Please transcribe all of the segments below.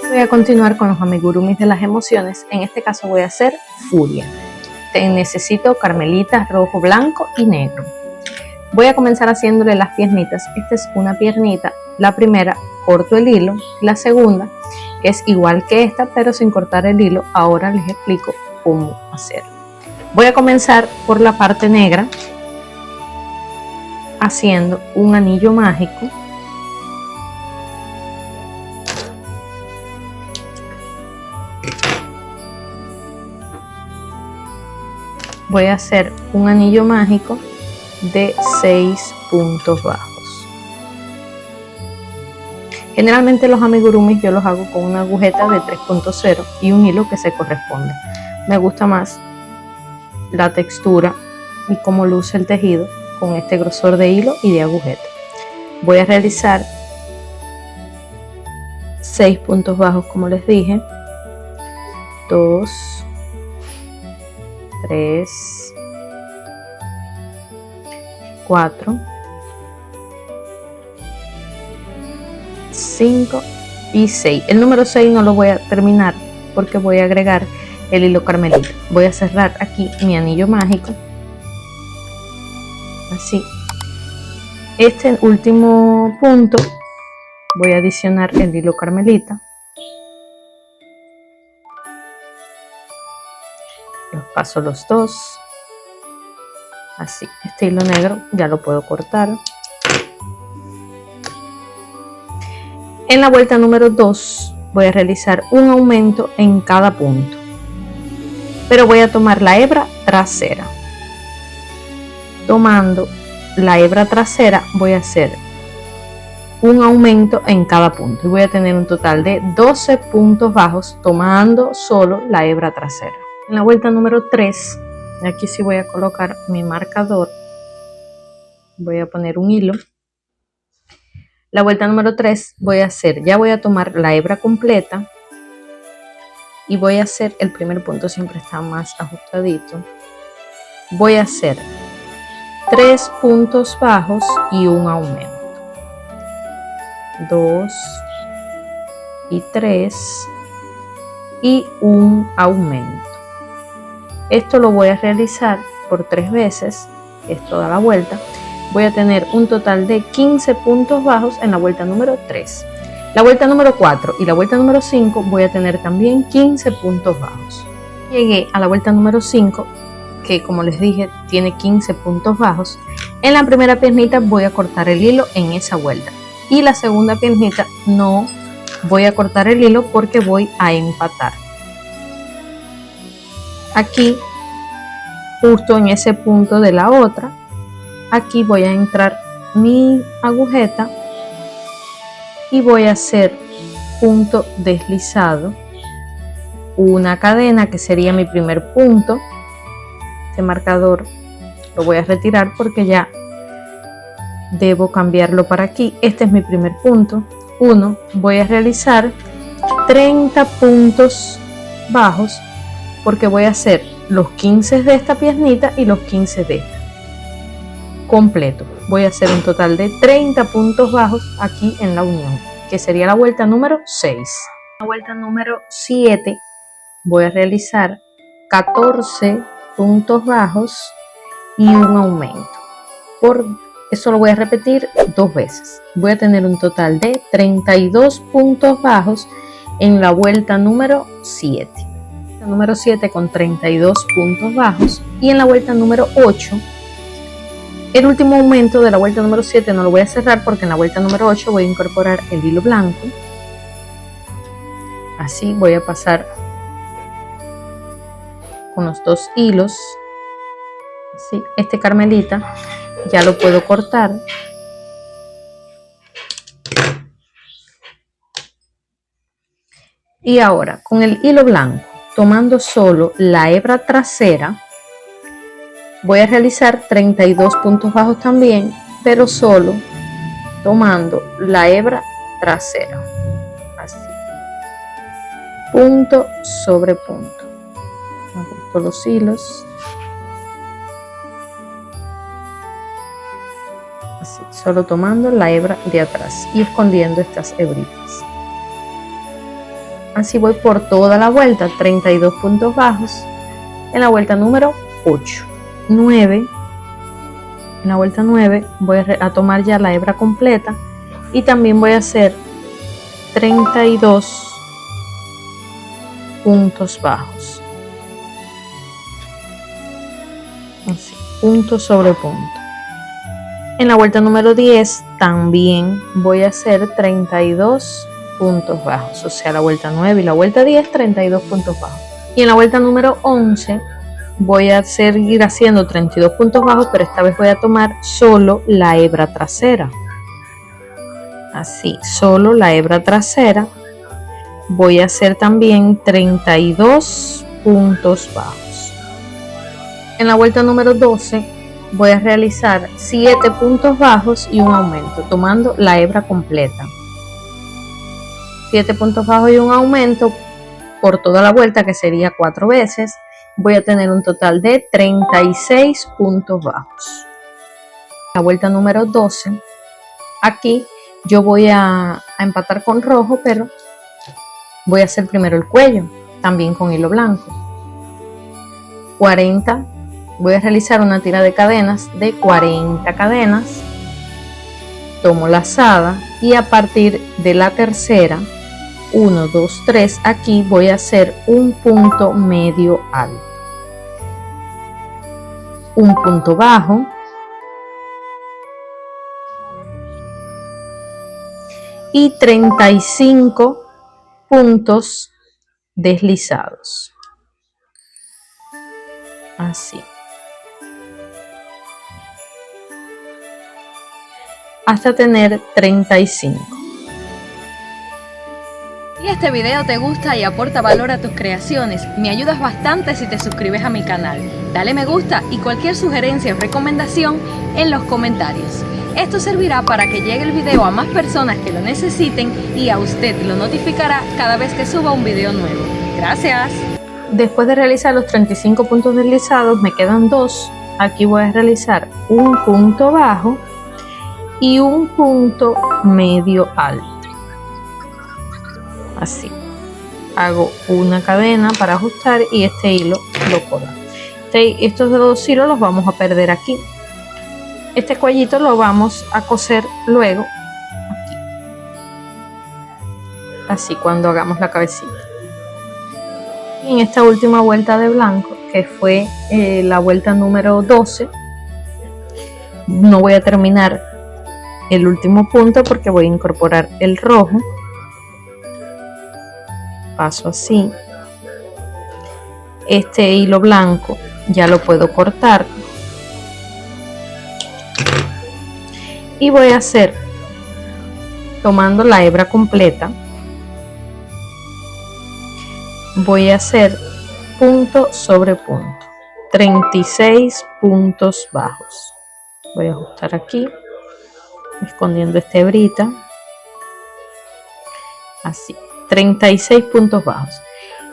Voy a continuar con los amigurumis de las emociones. En este caso voy a hacer furia. Necesito carmelitas rojo, blanco y negro. Voy a comenzar haciéndole las piernitas. Esta es una piernita. La primera corto el hilo. La segunda, que es igual que esta pero sin cortar el hilo, ahora les explico cómo hacerlo. Voy a comenzar por la parte negra haciendo un anillo mágico. Voy a hacer un anillo mágico de 6 puntos bajos. Generalmente los amigurumis yo los hago con una agujeta de 3.0 y un hilo que se corresponde. Me gusta más la textura y cómo luce el tejido con este grosor de hilo y de agujeta. Voy a realizar 6 puntos bajos como les dije. 2, 3, 4, 5 y 6. El número 6 no lo voy a terminar porque voy a agregar el hilo carmelita. Voy a cerrar aquí mi anillo mágico. Así. Este último punto voy a adicionar el hilo carmelita. Los paso los dos. Así, este hilo negro ya lo puedo cortar. En la vuelta número 2 voy a realizar un aumento en cada punto, pero voy a tomar la hebra trasera. Tomando la hebra trasera voy a hacer un aumento en cada punto y voy a tener un total de 12 puntos bajos tomando solo la hebra trasera. En la vuelta número 3, aquí sí voy a colocar mi marcador, voy a poner un hilo. La vuelta número 3 voy a hacer, ya voy a tomar la hebra completa y voy a hacer el primer punto, siempre está más ajustadito. Voy a hacer 3 puntos bajos y un aumento. 2 y 3 y un aumento. Esto lo voy a realizar por 3 veces, que es toda la vuelta. Voy a tener un total de 15 puntos bajos en la vuelta número 3. La vuelta número 4 y la vuelta número 5 voy a tener también 15 puntos bajos. Llegué a la vuelta número 5, que como les dije tiene 15 puntos bajos. En la primera piernita voy a cortar el hilo en esa vuelta. Y la segunda piernita no voy a cortar el hilo porque voy a empatar. Aquí, justo en ese punto de la otra, aquí voy a entrar mi agujeta y voy a hacer punto deslizado, una cadena que sería mi primer punto. Este marcador lo voy a retirar porque ya debo cambiarlo para aquí. Este es mi primer punto. 1, voy a realizar 30 puntos bajos porque voy a hacer los 15 de esta piernita y los 15 de esta. Completo. Voy a hacer un total de 30 puntos bajos aquí en la unión, que sería la vuelta número 6. La vuelta número 7 voy a realizar 14 puntos bajos y un aumento. Por eso lo voy a repetir 2 veces. Voy a tener un total de 32 puntos bajos en la vuelta número 7. La número 7 con 32 puntos bajos y en la vuelta número 8 el último aumento de la vuelta número 7 no lo voy a cerrar porque en la vuelta número 8 voy a incorporar el hilo blanco. Así voy a pasar con los 2 hilos. Así, este carmelita ya lo puedo cortar. Y ahora con el hilo blanco, tomando solo la hebra trasera, voy a realizar 32 puntos bajos también, pero solo tomando la hebra trasera. Así. Punto sobre punto. Ajusto los hilos. Así, solo tomando la hebra de atrás y escondiendo estas hebritas. Así voy por toda la vuelta, 32 puntos bajos. En la vuelta número 8, 9. En la vuelta 9 voy a tomar ya la hebra completa y también voy a hacer 32 puntos bajos. Así, punto sobre punto. En la vuelta número 10 también voy a hacer 32 puntos bajos, o sea, la vuelta 9 y la vuelta 10, 32 puntos bajos. Y en la vuelta número 11 voy a seguir haciendo 32 puntos bajos, pero esta vez voy a tomar solo la hebra trasera. Así, solo la hebra trasera. Voy a hacer también 32 puntos bajos. En la vuelta número 12 voy a realizar 7 puntos bajos y un aumento, tomando la hebra completa. 7 puntos bajos y un aumento por toda la vuelta, que sería 4 veces. Voy a tener un total de 36 puntos bajos. La vuelta número 12, aquí yo voy a empatar con rojo, pero voy a hacer primero el cuello, también con hilo blanco. 40. Voy a realizar una tira de cadenas de 40 cadenas, tomo lazada y a partir de la tercera, 1, 2, 3, aquí voy a hacer un punto medio alto, un punto bajo y 35 puntos deslizados, así, hasta tener 35. Si este video te gusta y aporta valor a tus creaciones, me ayudas bastante si te suscribes a mi canal. Dale me gusta y cualquier sugerencia o recomendación en los comentarios. Esto servirá para que llegue el video a más personas que lo necesiten y a usted lo notificará cada vez que suba un video nuevo. Gracias. Después de realizar los 35 puntos deslizados, me quedan 2. Aquí voy a realizar un punto bajo y un punto medio alto. Así. Hago una cadena para ajustar y este hilo lo corto. Estos 2 hilos los vamos a perder aquí. Este cuellito lo vamos a coser luego aquí. Así, cuando hagamos la cabecita. Y en esta última vuelta de blanco, que fue la vuelta número 12, no voy a terminar el último punto porque voy a incorporar el rojo. Paso así. Este hilo blanco ya lo puedo cortar y voy a hacer, tomando la hebra completa, voy a hacer punto sobre punto, 36 puntos bajos. Voy a ajustar aquí, escondiendo esta hebrita, así, 36 puntos bajos.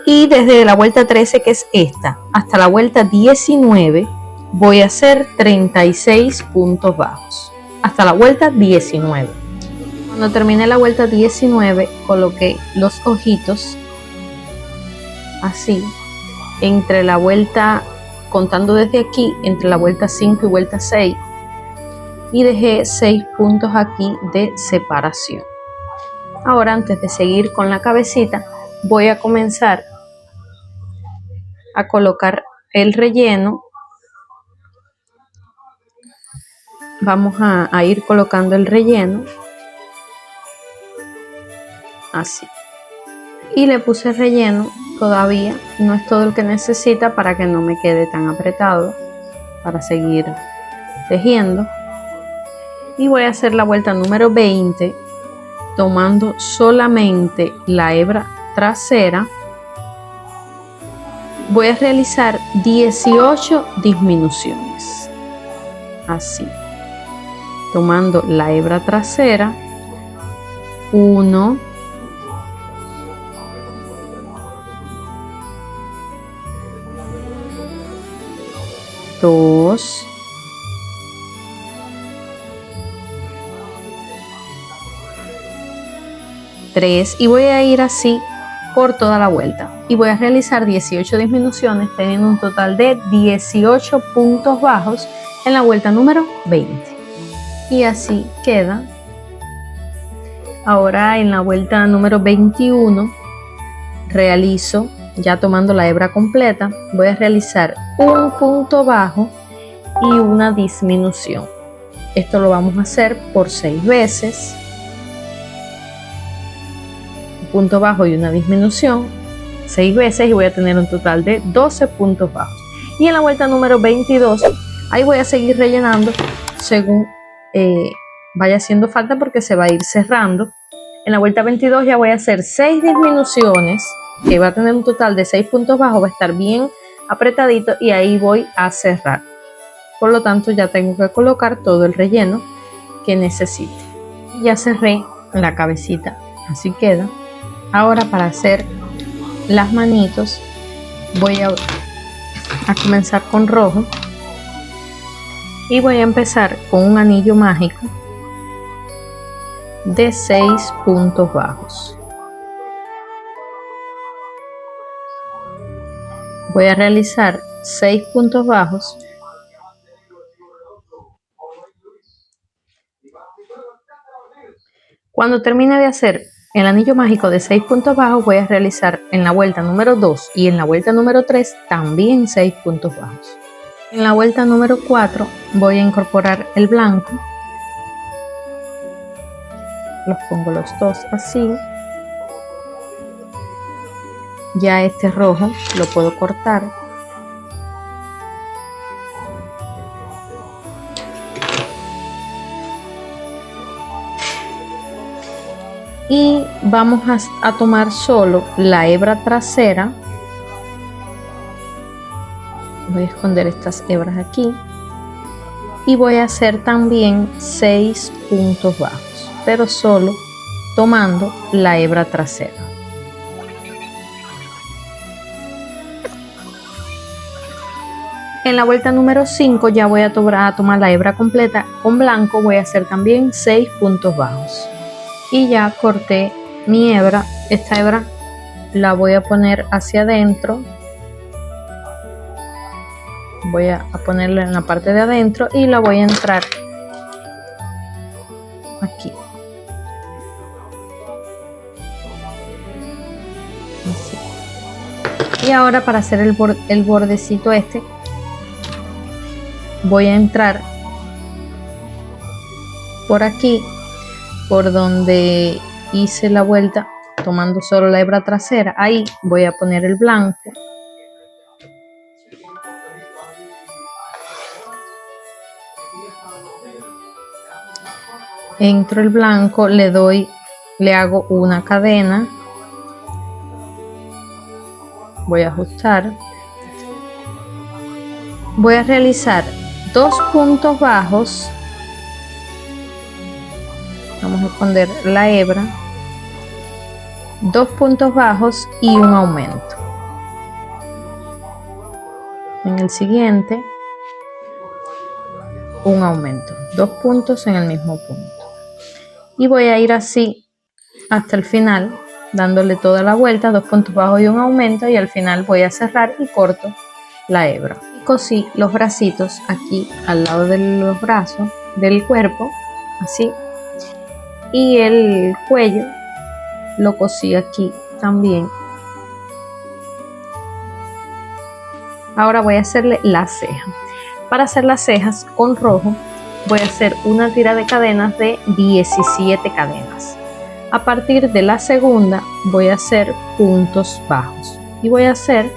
Y desde la vuelta 13, que es esta, hasta la vuelta 19 voy a hacer 36 puntos bajos, hasta la vuelta 19. Cuando terminé la vuelta 19 coloqué los ojitos así, entre la vuelta, contando desde aquí, entre la vuelta 5 y vuelta 6, y dejé 6 puntos aquí de separación. Ahora, antes de seguir con la cabecita, voy a comenzar a colocar el relleno. Vamos a ir colocando el relleno así, y le puse relleno. Todavía no es todo el que necesita para que no me quede tan apretado para seguir tejiendo. Y voy a hacer la vuelta número 20 tomando solamente la hebra trasera. Voy a realizar 18 disminuciones así, tomando la hebra trasera, 1, 2, 3, y voy a ir así por toda la vuelta y voy a realizar 18 disminuciones teniendo un total de 18 puntos bajos en la vuelta número 20 y así queda. Ahora en la vuelta número 21 realizo, ya tomando la hebra completa, voy a realizar un punto bajo y una disminución. Esto lo vamos a hacer por 6 veces. Un punto bajo y una disminución 6 veces y voy a tener un total de 12 puntos bajos. Y en la vuelta número 22 ahí voy a seguir rellenando según vaya haciendo falta porque se va a ir cerrando. En la vuelta 22 ya voy a hacer 6 disminuciones que va a tener un total de 6 puntos bajos, va a estar bien apretadito y ahí voy a cerrar. Por lo tanto ya tengo que colocar todo el relleno que necesite. Ya cerré la cabecita, así queda. Ahora para hacer las manitos voy a comenzar con rojo y voy a empezar con un anillo mágico de 6 puntos bajos. Voy a realizar 6 puntos bajos Cuando termine de hacer el anillo mágico de 6 puntos bajos, voy a realizar en la vuelta número 2 y en la vuelta número 3 también 6 puntos bajos. En la vuelta número 4 voy a incorporar el blanco. Los pongo los dos así. Ya este rojo lo puedo cortar. Y vamos a tomar solo la hebra trasera. Voy a esconder estas hebras aquí. Y voy a hacer también 6 puntos bajos, pero solo tomando la hebra trasera. En la vuelta número 5 ya voy a tomar la hebra completa con blanco. Voy a hacer también 6 puntos bajos. Y ya corté mi hebra. Esta hebra la voy a poner hacia adentro. Voy a ponerla en la parte de adentro y la voy a entrar aquí. Así. Y ahora para hacer el bordecito este, voy a entrar por aquí, por donde hice la vuelta, tomando solo la hebra trasera. Ahí voy a poner el blanco. Entro el blanco, le hago una cadena. Voy a ajustar. Voy a realizar 2 puntos bajos. Vamos a esconder la hebra. 2 puntos bajos y un aumento. En el siguiente, un aumento. 2 puntos en el mismo punto. Y voy a ir así hasta el final, dándole toda la vuelta, 2 puntos bajos y un aumento, y al final voy a cerrar y corto la hebra. Y cosí los bracitos aquí al lado de los brazos, del cuerpo, así. Y el cuello lo cosí aquí también. Ahora voy a hacerle la ceja. Para hacer las cejas con rojo voy a hacer una tira de cadenas de 17 cadenas. A partir de la segunda voy a hacer puntos bajos y voy a hacer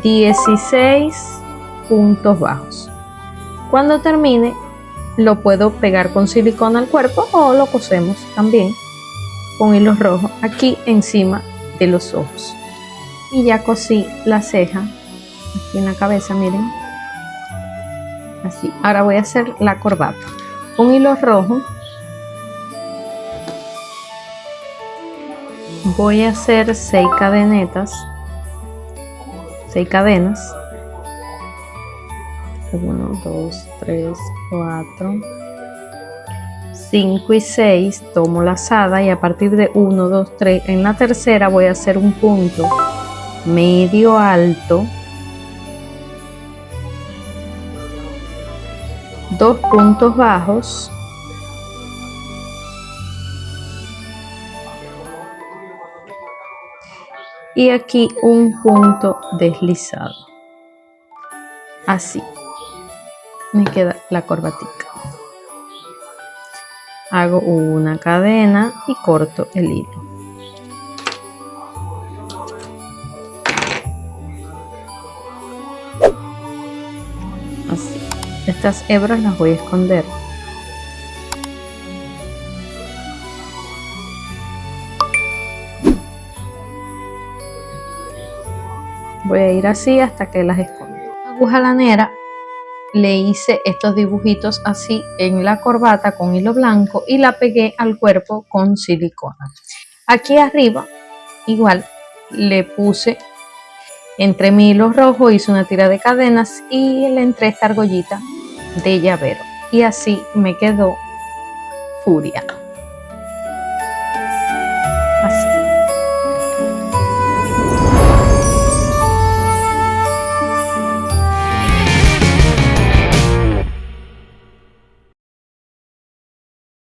16 puntos bajos. Cuando termine lo puedo pegar con silicona al cuerpo o lo cosemos también con hilos rojos aquí encima de los ojos. Y ya cosí la ceja aquí en la cabeza, miren. Así. Ahora voy a hacer la corbata con hilo rojo. Voy a hacer 6 cadenetas, 6 cadenas. 1, 2, 3, 4, 5 y 6 tomo lazada y a partir de 1, 2, 3 en la tercera voy a hacer un punto medio alto, 2 puntos bajos y aquí un punto deslizado. Así me queda la corbatica. Hago una cadena y corto el hilo. Así. Estas hebras las voy a esconder. Voy a ir así hasta que las escondo. La aguja lanera le hice estos dibujitos así en la corbata con hilo blanco y la pegué al cuerpo con silicona. Aquí arriba igual le puse entre mi hilo rojo, hice una tira de cadenas y le entré esta argollita de llavero y así me quedó Furia.